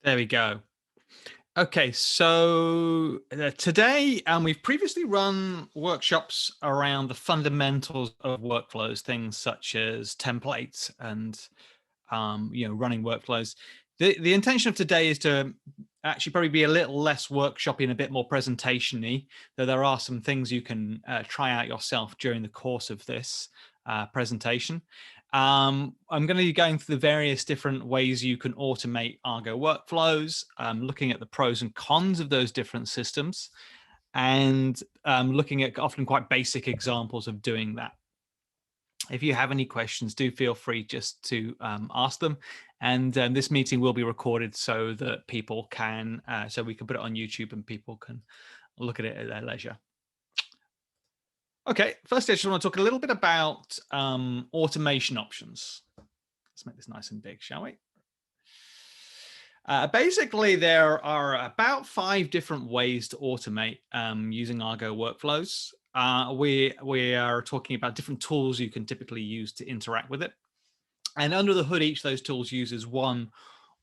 There we go. Okay, so today we've previously run workshops around the fundamentals of workflows, things such as templates and running workflows. The intention of today is to actually probably be a little less workshoppy and a bit more presentation-y, though there are some things you can try out yourself during the course of this presentation. I'm going to be going through the various different ways you can automate Argo workflows, looking at the pros and cons of those different systems, and looking at often quite basic examples of doing that. If you have any questions, do feel free just to ask them. And this meeting will be recorded so that people can, so we can put it on YouTube and people can look at it at their leisure. Okay, first I just want to talk a little bit about automation options. Let's make this nice and big, shall we? Basically, there are about 5 different ways to automate using Argo workflows. We are talking about different tools you can typically use to interact with it. And under the hood, each of those tools uses one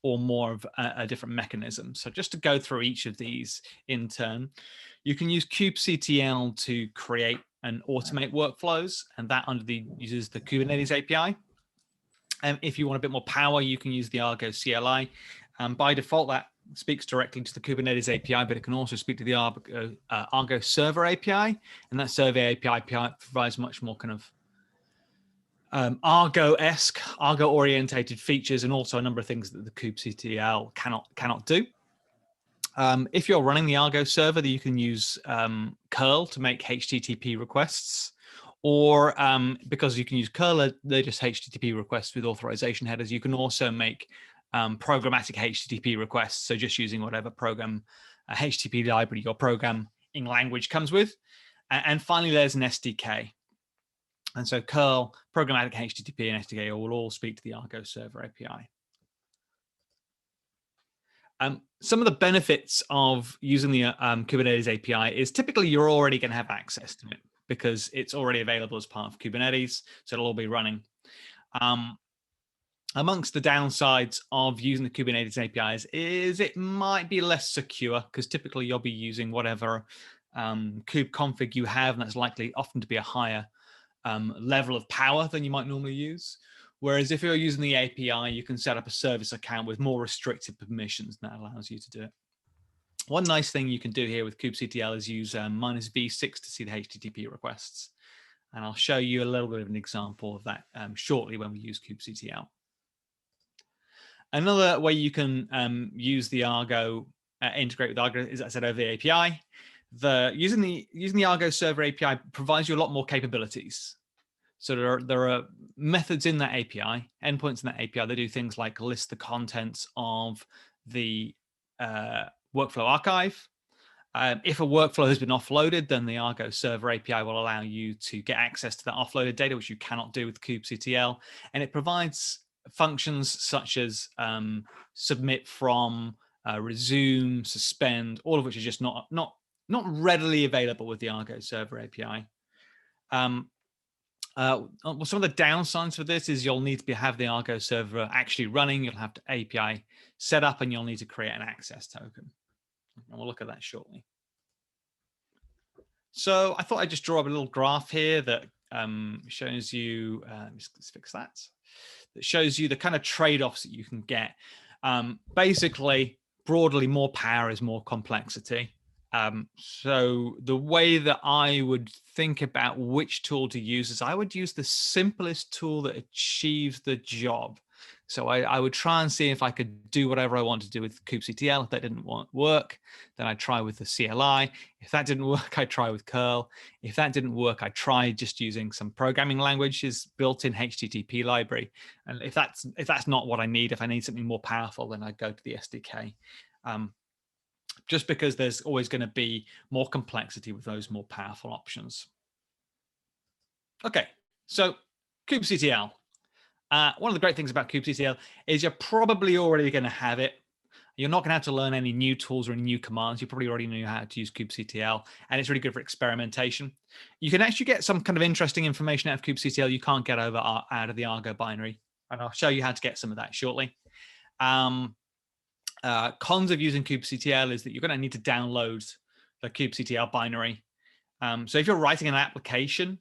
or more of a different mechanism. So just to go through each of these in turn, you can use Cubectl to create and automate workflows, and that uses the Kubernetes API. And if you want a bit more power, you can use the Argo CLI. By default, that speaks directly to the Kubernetes API, but it can also speak to the Argo Server API, and that Server API provides much more kind of Argo-esque, Argo-orientated features, and also a number of things that the Cubectl cannot do. If you're running the Argo server, you can use curl to make HTTP requests, or because you can use curl, they're just HTTP requests with authorization headers. You can also make programmatic HTTP requests, so just using whatever program HTTP library your programming language comes with. And finally, there's an SDK. And so curl, programmatic HTTP, and SDK will all speak to the Argo Server API. Some of the benefits of using the Kubernetes API is typically you're already going to have access to it because it's already available as part of Kubernetes, so it'll all be running. Amongst the downsides of using the Kubernetes APIs is it might be less secure because typically you'll be using whatever kube config you have, and that's likely often to be a higher level of power than you might normally use. Whereas if you're using the API, you can set up a service account with more restricted permissions, and that allows you to do it. One nice thing you can do here with Cubectl is use -v6 to see the HTTP requests. And I'll show you a little bit of an example of that shortly when we use Cubectl. Another way you can use the Argo, integrate with Argo, is, as I said, over the API. Using the Argo Server API provides you a lot more capabilities. So there are methods in that API, endpoints in that API that do things like list the contents of the workflow archive. If a workflow has been offloaded, then the Argo Server API will allow you to get access to that offloaded data, which you cannot do with Cubectl. And it provides functions such as submit from, resume, suspend, all of which are just not readily available with the Argo Server API. Some of the downsides for this is you'll need to have the Argo server actually running. You'll have the API set up, and you'll need to create an access token. And we'll look at that shortly. So I thought I'd just draw up a little graph here that shows you, let's fix that, that shows you the kind of trade-offs that you can get. Basically, broadly, more power is more complexity. So the way that I would think about which tool to use is I would use the simplest tool that achieves the job. So I would try and see if I could do whatever I want to do with Cubectl. If that didn't work, then I'd try with the CLI. If that didn't work, I'd try with curl. If that didn't work, I'd try just using some programming languages, built-in HTTP library. And if that's not what I need, if I need something more powerful, then I'd go to the SDK. Just because there's always going to be more complexity with those more powerful options. Okay, so Cubectl. One of the great things about Cubectl is you're probably already going to have it. You're not going to have to learn any new tools or any new commands. You probably already know how to use Cubectl, and it's really good for experimentation. You can actually get some kind of interesting information out of Cubectl you can't get out of the Argo binary, and I'll show you how to get some of that shortly. Cons of using kubectl is that you're going to need to download the kubectl binary. So if you're writing an application,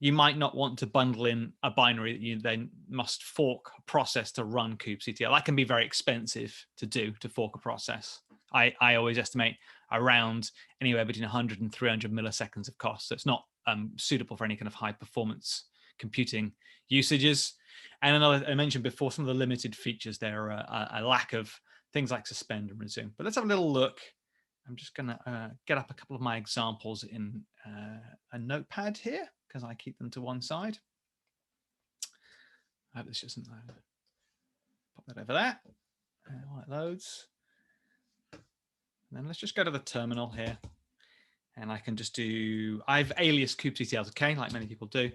you might not want to bundle in a binary that you then must fork a process to run kubectl. That can be very expensive to do, to fork a process. I always estimate around anywhere between 100 and 300 milliseconds of cost. So it's not suitable for any kind of high performance computing usages. And another, I mentioned before, some of the limited features there are a lack of things like suspend and resume. But let's have a little look. I'm just going to get up a couple of my examples in a notepad here, because I keep them to one side. I hope this doesn't load. Pop that over there. While it loads. And then let's just go to the terminal here. And I can just do, I've aliased kubectl to K, like many people do.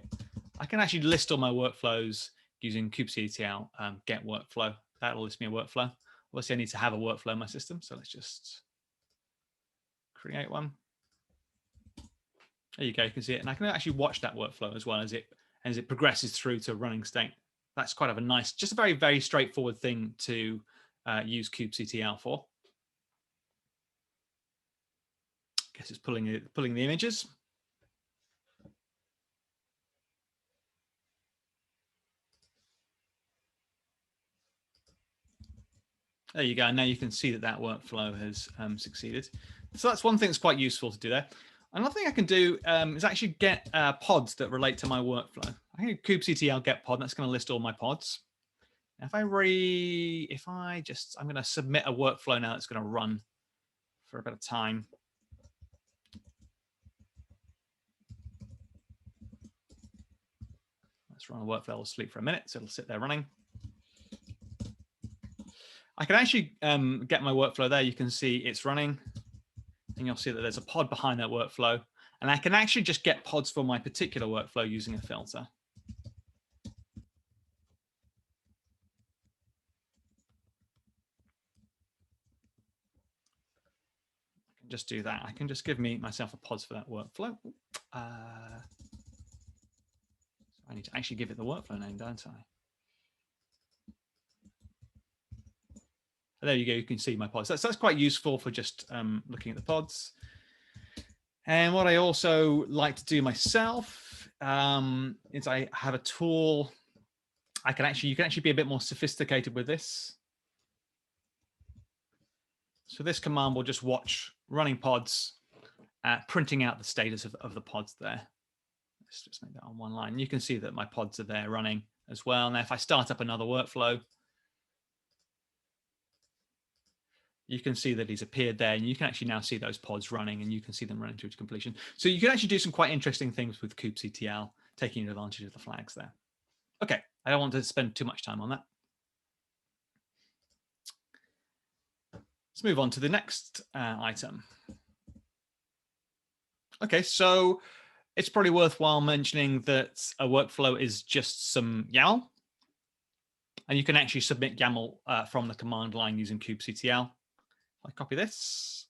I can actually list all my workflows using kubectl get workflow. That'll list me a workflow. Obviously, I need to have a workflow in my system. So let's just create one. There you go, you can see it. And I can actually watch that workflow as well as it progresses through to running state. That's quite of a nice, just a very, very straightforward thing to use kubectl for. Guess it's pulling the images. There you go. Now you can see that that workflow has succeeded. So that's one thing that's quite useful to do there. Another thing I can do is actually get pods that relate to my workflow. I can do kubectl get pod. That's going to list all my pods. Now I'm going to submit a workflow now that's going to run for a bit of time. Let's run a workflow. It'll sleep for a minute, so it'll sit there running. I can actually get my workflow there. You can see it's running. And you'll see that there's a pod behind that workflow. And I can actually just get pods for my particular workflow using a filter. I can just do that. I can just give myself a pods for that workflow. I need to actually give it the workflow name, don't I? There you go, you can see my pods. That's quite useful for just looking at the pods. And what I also like to do myself is I have a tool. You can actually be a bit more sophisticated with this. So this command will just watch running pods, printing out the status of the pods there. Let's just make that on one line. You can see that my pods are there running as well. Now, if I start up another workflow, you can see that he's appeared there, and you can actually now see those pods running, and you can see them running through to completion. So you can actually do some quite interesting things with kubectl, taking advantage of the flags there. Okay, I don't want to spend too much time on that. Let's move on to the next item. Okay, so it's probably worthwhile mentioning that a workflow is just some YAML, and you can actually submit YAML from the command line using kubectl. I copy this.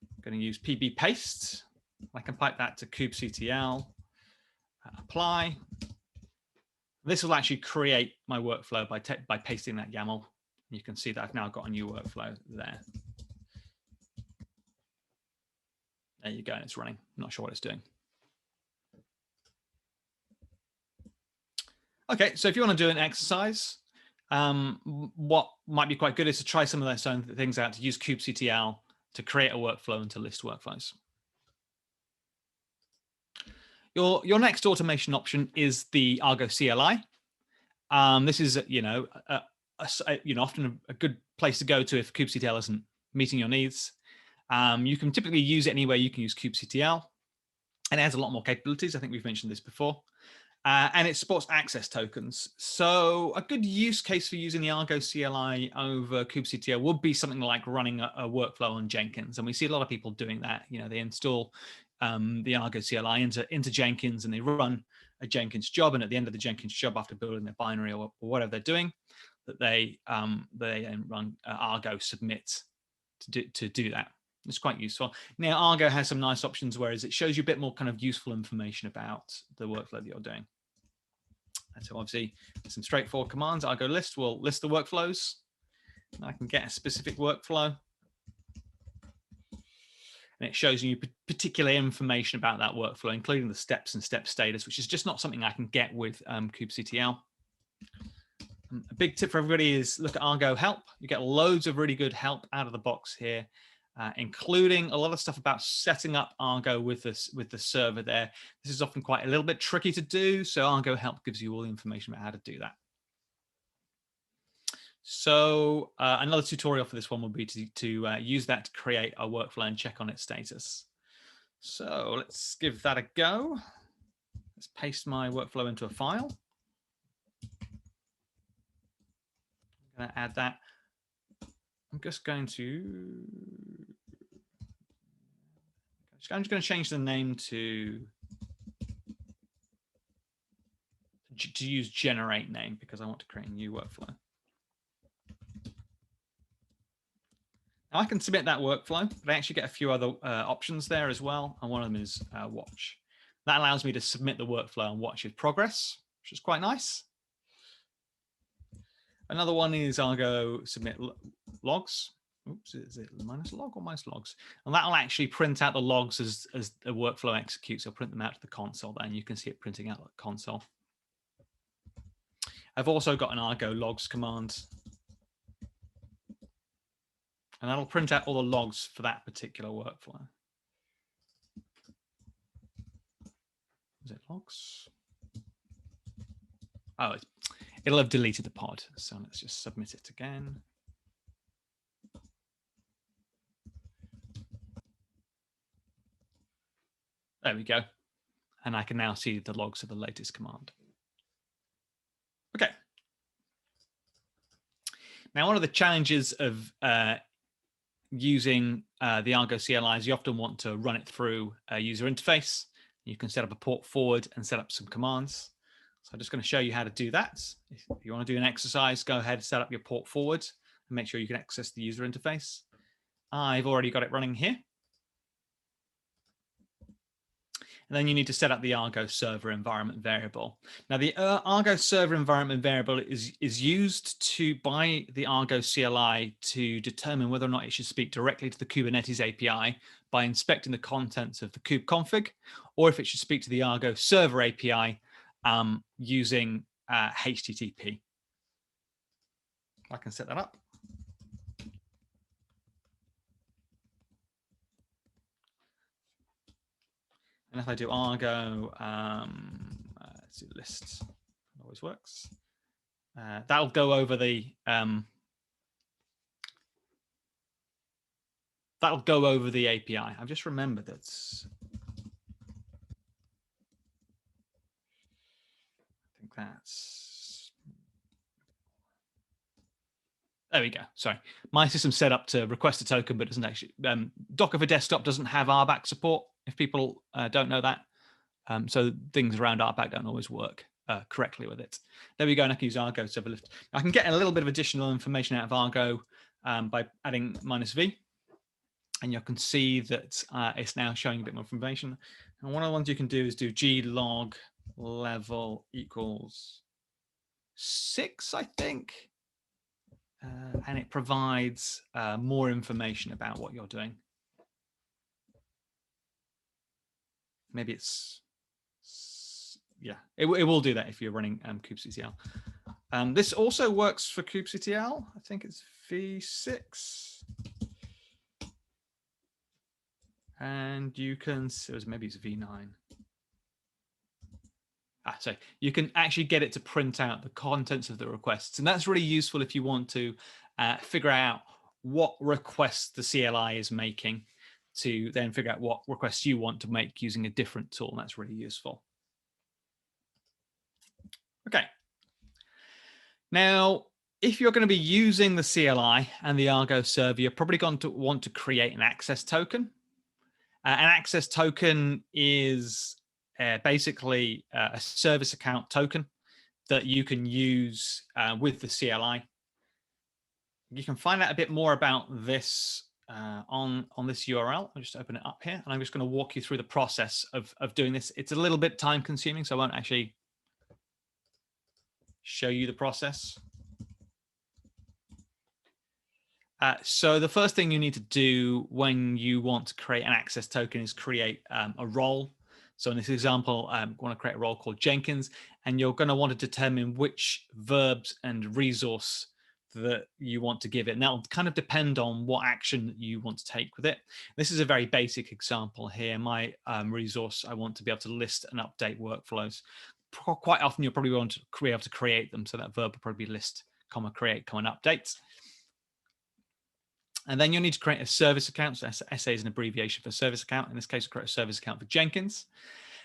I'm going to use pb paste. I can pipe that to kubectl, apply. This will actually create my workflow by pasting that YAML. You can see that I've now got a new workflow there. There you go, and it's running. I'm not sure what it's doing. Okay, so if you want to do an exercise, what might be quite good is to try some of those own things out, to use kubectl to create a workflow and to list workflows. Your next automation option is the Argo CLI. This is often a good place to go to if kubectl isn't meeting your needs. You can typically use it anywhere you can use kubectl, and it has a lot more capabilities. I think we've mentioned this before. And it supports access tokens. So a good use case for using the Argo CLI over kubectl would be something like running a workflow on Jenkins. And we see a lot of people doing that. You know, they install the Argo CLI into Jenkins, and they run a Jenkins job. And at the end of the Jenkins job, after building their binary or whatever they're doing, that they run Argo submit to do that. It's quite useful. Now, Argo has some nice options, whereas it shows you a bit more kind of useful information about the workflow that you're doing. And so obviously, some straightforward commands. Argo list will list the workflows. I can get a specific workflow. And it shows you particular information about that workflow, including the steps and step status, which is just not something I can get with Kubectl. A big tip for everybody is look at Argo help. You get loads of really good help out of the box here, including a lot of stuff about setting up Argo with the server there. This is often quite a little bit tricky to do, so Argo help gives you all the information about how to do that. So another tutorial for this one would be to use that to create a workflow and check on its status. So let's give that a go. Let's paste my workflow into a file. I'm going to add that. I'm just going to change the name to use generate name because I want to create a new workflow. Now I can submit that workflow, but I actually get a few other options there as well. And one of them is watch. That allows me to submit the workflow and watch its progress, which is quite nice. Another one is Argo submit logs. Oops, is it minus log or minus logs? And that will actually print out the logs as the workflow executes. I'll print them out to the console there, and you can see it printing out the console. I've also got an Argo logs command. And that'll print out all the logs for that particular workflow. Is it logs? Oh, it'll have deleted the pod. So let's just submit it again. There we go. And I can now see the logs of the latest command. Okay. Now, one of the challenges of using the Argo CLI is you often want to run it through a user interface. You can set up a port forward and set up some commands. So I'm just going to show you how to do that. If you want to do an exercise, go ahead and set up your port forward and make sure you can access the user interface. I've already got it running here. And then you need to set up the Argo server environment variable. Now, the Argo server environment variable is used by the Argo CLI to determine whether or not it should speak directly to the Kubernetes API by inspecting the contents of the kubeconfig, or if it should speak to the Argo server API using HTTP. I can set that up. And if I do Argo, let's do lists, it always works. That'll go over the API. I've just remembered that. I think that's. There we go. Sorry, my system's set up to request a token, but doesn't actually. Docker for desktop doesn't have RBAC support. If people don't know that, so things around RBAC don't always work correctly with it. There we go, and I can use Argo Server Lift. I can get a little bit of additional information out of Argo by adding -v, and you can see that it's now showing a bit more information. And one of the ones you can do is do glog level equals 6, I think, and it provides more information about what you're doing. Maybe it's, yeah, it will do that if you're running Kubectl. This also works for Kubectl. I think it's v6. And you can, maybe it's v9. So you can actually get it to print out the contents of the requests. And that's really useful if you want to figure out what requests the CLI is making, to then figure out what requests you want to make using a different tool. And that's really useful. Okay. Now, if you're going to be using the CLI and the Argo server, you're probably going to want to create an access token. An access token is basically a service account token that you can use with the CLI. You can find out a bit more about this on this URL. I'll just open it up here, and I'm just going to walk you through the process of doing this. It's a little bit time consuming, so I won't actually show you the process. So the first thing you need to do when you want to create an access token is create a role. So in this example, I'm going to create a role called Jenkins, and you're going to want to determine which verbs and resource that you want to give it. And that'll kind of depend on what action you want to take with it. This is a very basic example here. My resource, I want to be able to list and update workflows. Quite often you'll probably want to be able to create them. So that verb will probably be list, comma, create, comma, update. And then you'll need to create a service account. So SA is an abbreviation for service account. In this case, create a service account for Jenkins.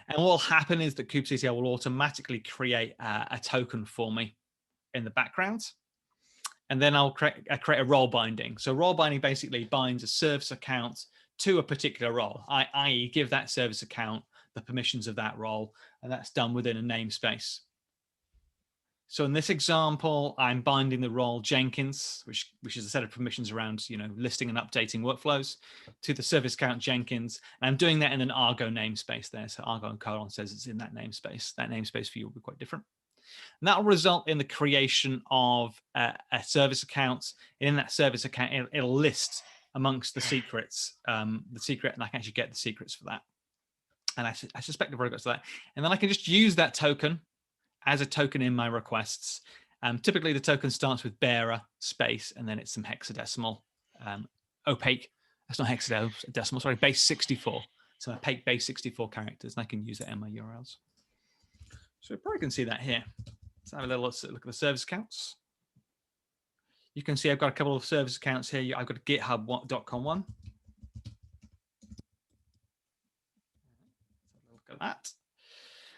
And what will happen is that Cubectl will automatically create a token for me in the background. And then I'll create a role binding. So role binding basically binds a service account to a particular role, i.e. give that service account the permissions of that role. And that's done within a namespace. So in this example, I'm binding the role Jenkins, which is a set of permissions around, listing and updating workflows, to the service account Jenkins. And I'm doing that in an Argo namespace there. So Argo and : says it's in that namespace. That namespace for you will be quite different. And that will result in the creation of a service account. In that service account, it'll list amongst the secrets, and I can actually get the secrets for that. And I suspect I've already got to that. And then I can just use that token as a token in my requests. Typically the token starts with bearer space, and then it's some hexadecimal opaque. That's not hexadecimal, sorry, base 64. So opaque base 64 characters, and I can use that in my URLs. So you probably can see that here. Let's have a little look at the service accounts. You can see I've got a couple of service accounts here. I've got a github.com one. Look at that.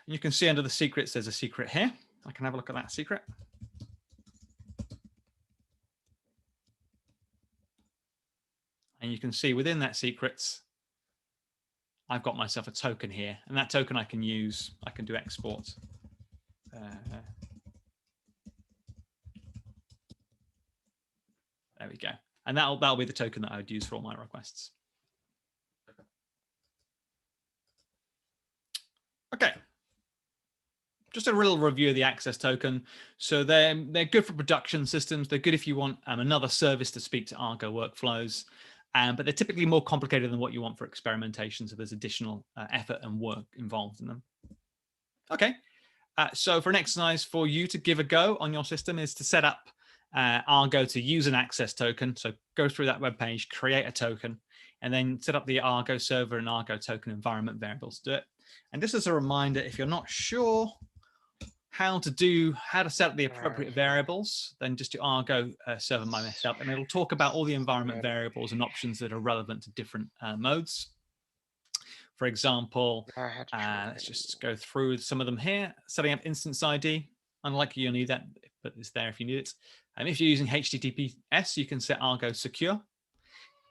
And you can see under the secrets, there's a secret here. I can have a look at that secret. And you can see within that secrets, I've got myself a token here. And that token I can use, I can do export. There we go. And that'll be the token that I would use for all my requests. Okay. Just a little review of the access token. So they're good for production systems. They're good if you want another service to speak to Argo workflows, but they're typically more complicated than what you want for experimentation. So there's additional effort and work involved in them. Okay, so for an exercise for you to give a go on your system is to set up Argo to use an access token. So go through that web page, create a token, and then set up the Argo server and Argo token environment variables to do it. And just as a reminder, if you're not sure how to set up the appropriate variables, then just do Argo server my mess up, and it'll talk about all the environment variables and options that are relevant to different modes. For example, let's just go through some of them here. Setting up instance ID, unlikely you'll need that, but it's there if you need it. And if you're using HTTPS, you can set Argo secure.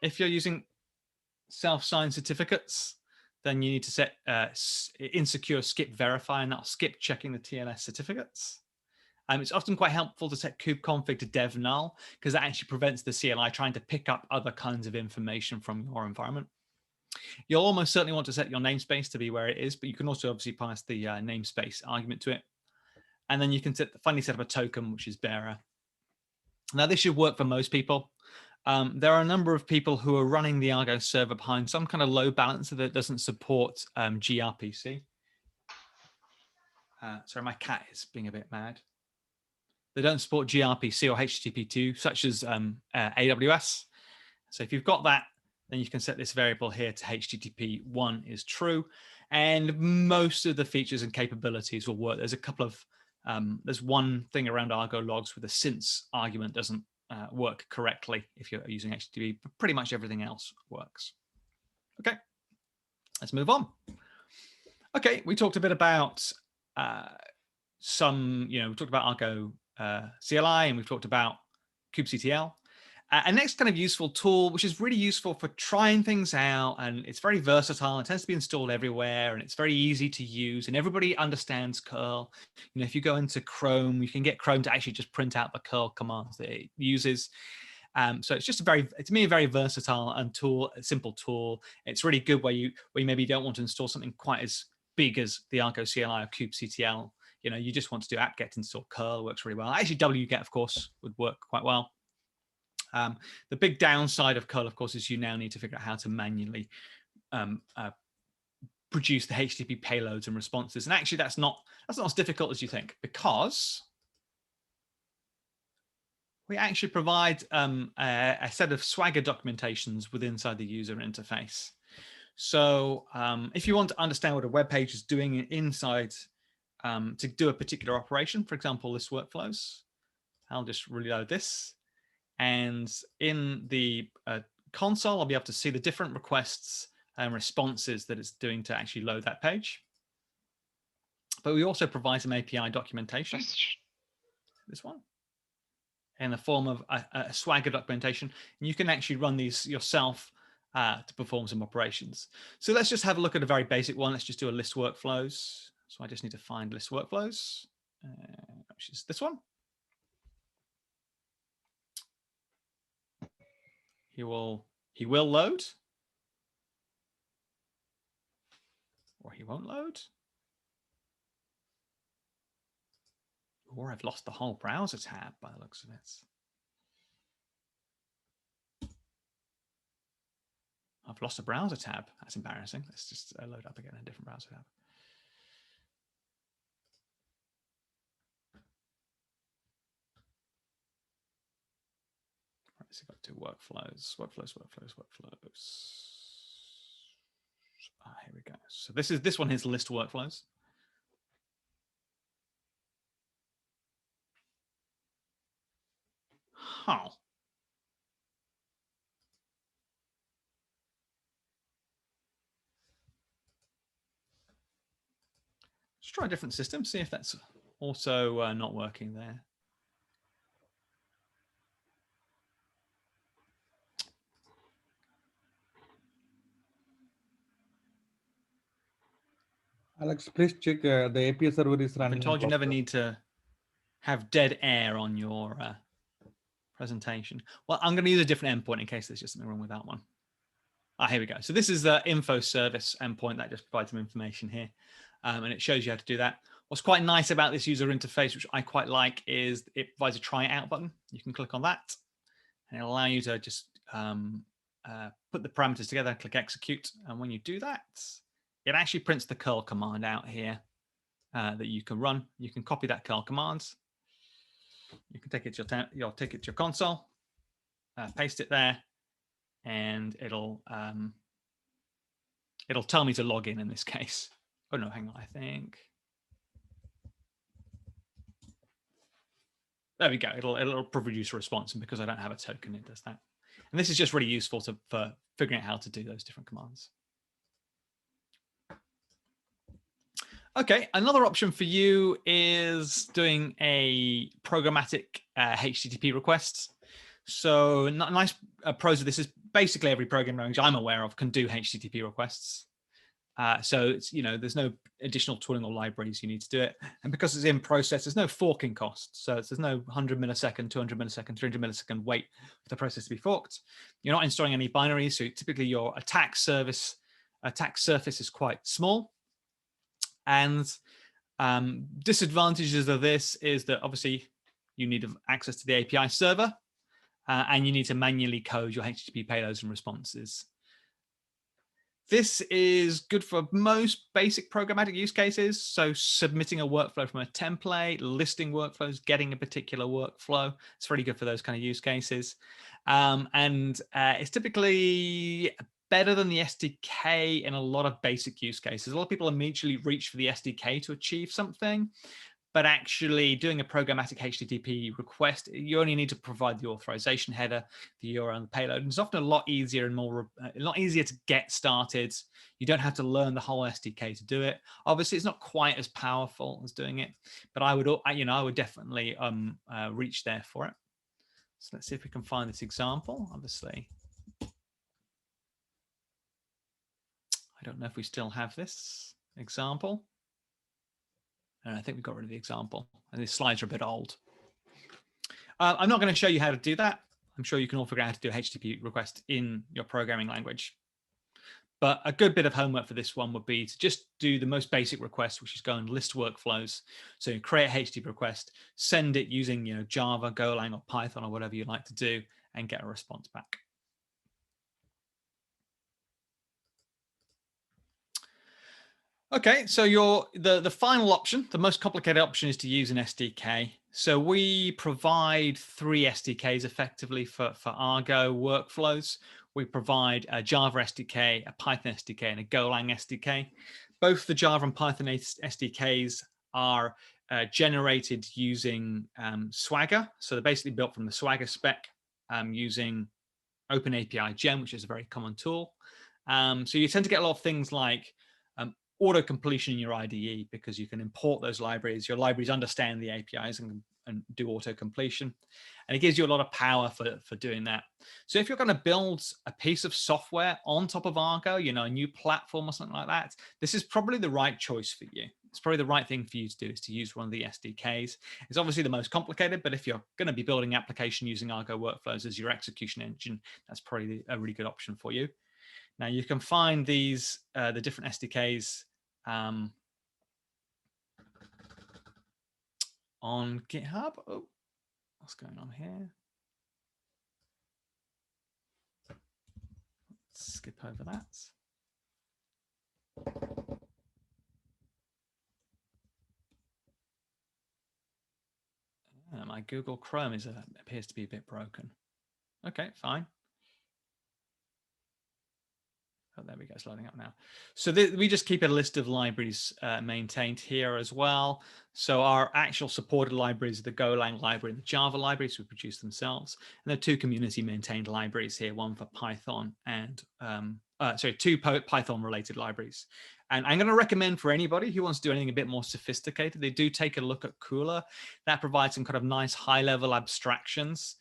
If you're using self-signed certificates, then you need to set insecure skip verify, and that'll skip checking the TLS certificates. It's often quite helpful to set kubeconfig to dev null, because that actually prevents the CLI trying to pick up other kinds of information from your environment. You'll almost certainly want to set your namespace to be where it is, but you can also obviously pass the namespace argument to it. And then you can finally set up a token, which is bearer. Now, this should work for most people. There are a number of people who are running the Argo server behind some kind of load balancer that doesn't support gRPC. Sorry, my cat is being a bit mad. They don't support gRPC or HTTP2, such as AWS. So if you've got that, then you can set this variable here to HTTP1 is true. And most of the features and capabilities will work. There's a couple of, there's one thing around Argo logs where the since argument doesn't work correctly if you're using HTTP, but pretty much everything else works. Okay, let's move on. Okay, we talked a bit about we talked about Argo CLI, and we've talked about Cubectl. A next kind of useful tool, which is really useful for trying things out, and it's very versatile. It tends to be installed everywhere, and it's very easy to use, and everybody understands curl. If you go into Chrome, you can get Chrome to actually just print out the curl commands that it uses. So it's just to me, a very versatile and simple tool. It's really good where you maybe don't want to install something quite as big as the Argo CLI or Cubectl. You just want to do apt-get install curl. Works really well. Actually, wget, of course, would work quite well. The big downside of curl, of course, is you now need to figure out how to manually produce the HTTP payloads and responses. And actually, that's not as difficult as you think, because we actually provide a set of Swagger documentations within inside the user interface. So if you want to understand what a web page is doing inside to do a particular operation, for example, list workflows, I'll just reload this. And in the console, I'll be able to see the different requests and responses that it's doing to actually load that page. But we also provide some API documentation, this one, in the form of a Swagger documentation. And you can actually run these yourself to perform some operations. So let's just have a look at a very basic one. Let's just do a list workflows. So I just need to find list workflows, which is this one. He will load, or he won't load, or I've lost the whole browser tab by the looks of it. I've lost a browser tab. That's embarrassing. Let's just load up again a different browser tab. Right, so got to workflows. Here we go. So this one is list workflows. Huh. Let's try a different system, see if that's also not working there. Alex, please check the API server is running. I've been told you never need to have dead air on your presentation. Well, I'm going to use a different endpoint in case there's just something wrong with that one. Here we go. So this is the info service endpoint that just provides some information here. And it shows you how to do that. What's quite nice about this user interface, which I quite like, is it provides a try it out button. You can click on that and it'll allow you to just put the parameters together, click execute. And when you do that, it actually prints the curl command out here that you can run. You can copy that curl command. You can take it to your console, paste it there, and it'll tell me to log in this case. Oh no, hang on, I think. There we go. It'll produce a response, and because I don't have a token, it does that. And this is just really useful for figuring out how to do those different commands. Okay, another option for you is doing a programmatic HTTP request. So nice pros of this is basically every programming language I'm aware of can do HTTP requests. So it's, there's no additional tooling or libraries you need to do it. And because it's in process, there's no forking cost. So there's no 100 millisecond, 200 millisecond, 300 millisecond wait for the process to be forked. You're not installing any binaries. So typically your attack surface is quite small. And disadvantages of this is that obviously you need access to the API server and you need to manually code your HTTP payloads and responses. This is good for most basic programmatic use cases. So submitting a workflow from a template, listing workflows, getting a particular workflow. It's really good for those kind of use cases. And it's typically better than the SDK in a lot of basic use cases. A lot of people immediately reach for the SDK to achieve something, but actually doing a programmatic HTTP request, you only need to provide the authorization header, the URL and the payload. And it's often a lot easier and a lot easier to get started. You don't have to learn the whole SDK to do it. Obviously, it's not quite as powerful as doing it, but I would definitely reach there for it. So let's see if we can find this example. Obviously, I don't know if we still have this example. And I think we got rid of the example. And these slides are a bit old. I'm not going to show you how to do that. I'm sure you can all figure out how to do a HTTP request in your programming language. But a good bit of homework for this one would be to just do the most basic request, which is go and list workflows. So you create a HTTP request, send it using Java, Golang, or Python, or whatever you like to do, and get a response back. Okay, so the final option, the most complicated option, is to use an SDK. So we provide 3 SDKs effectively for Argo workflows. We provide a Java SDK, a Python SDK, and a Golang SDK. Both the Java and Python SDKs are generated using Swagger. So they're basically built from the Swagger spec using Open API Gem, which is a very common tool. So you tend to get a lot of things like auto completion in your IDE, because you can import those libraries. Your libraries understand the APIs and do auto completion, and it gives you a lot of power for doing that. So if you're going to build a piece of software on top of Argo, you know, a new platform or something like that, this is probably the right choice for you. It's probably the right thing for you to do, is to use one of the SDKs. It's obviously the most complicated, but if you're going to be building an application using Argo workflows as your execution engine, that's probably a really good option for you. Now you can find these the different SDKs on GitHub. Oh, what's going on here? Let's skip over that. My Google Chrome appears to be a bit broken. Okay, fine. Oh, there we go, it's loading up now. So we just keep a list of libraries maintained here as well. So our actual supported libraries are the Golang library and the Java libraries we produce themselves. And there are 2 community maintained libraries here, one for Python and, 2 Python related libraries. And I'm going to recommend for anybody who wants to do anything a bit more sophisticated, they do take a look at Cooler. That provides some kind of nice high level abstractions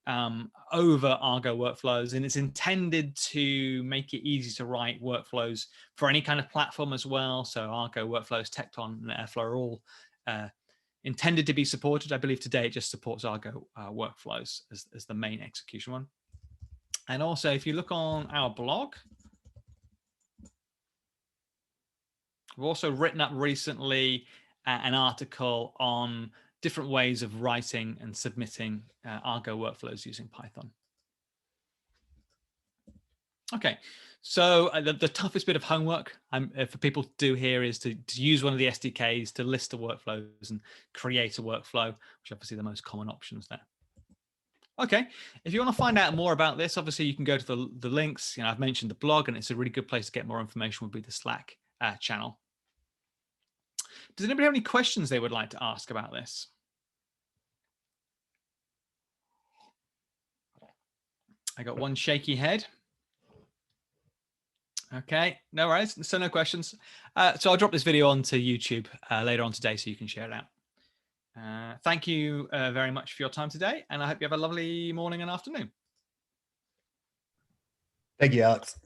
over Argo workflows, and it's intended to make it easy to write workflows for any kind of platform as well. So Argo workflows, Tecton, and Airflow are all intended to be supported. I believe today it just supports Argo workflows as the main execution one. And also, if you look on our blog, we've also written up recently an article on different ways of writing and submitting Argo workflows using Python. Okay, so the toughest bit of homework for people to do here is to use one of the SDKs to list the workflows and create a workflow, which are obviously the most common options there. Okay, if you want to find out more about this, obviously you can go to the links. You know, I've mentioned the blog, and it's a really good place to get more information. Would be the Slack channel. Does anybody have any questions they would like to ask about this? I got one shaky head. Okay, no worries. So no questions. So I'll drop this video onto YouTube later on today so you can share it out. Thank you very much for your time today, and I hope you have a lovely morning and afternoon. Thank you, Alex.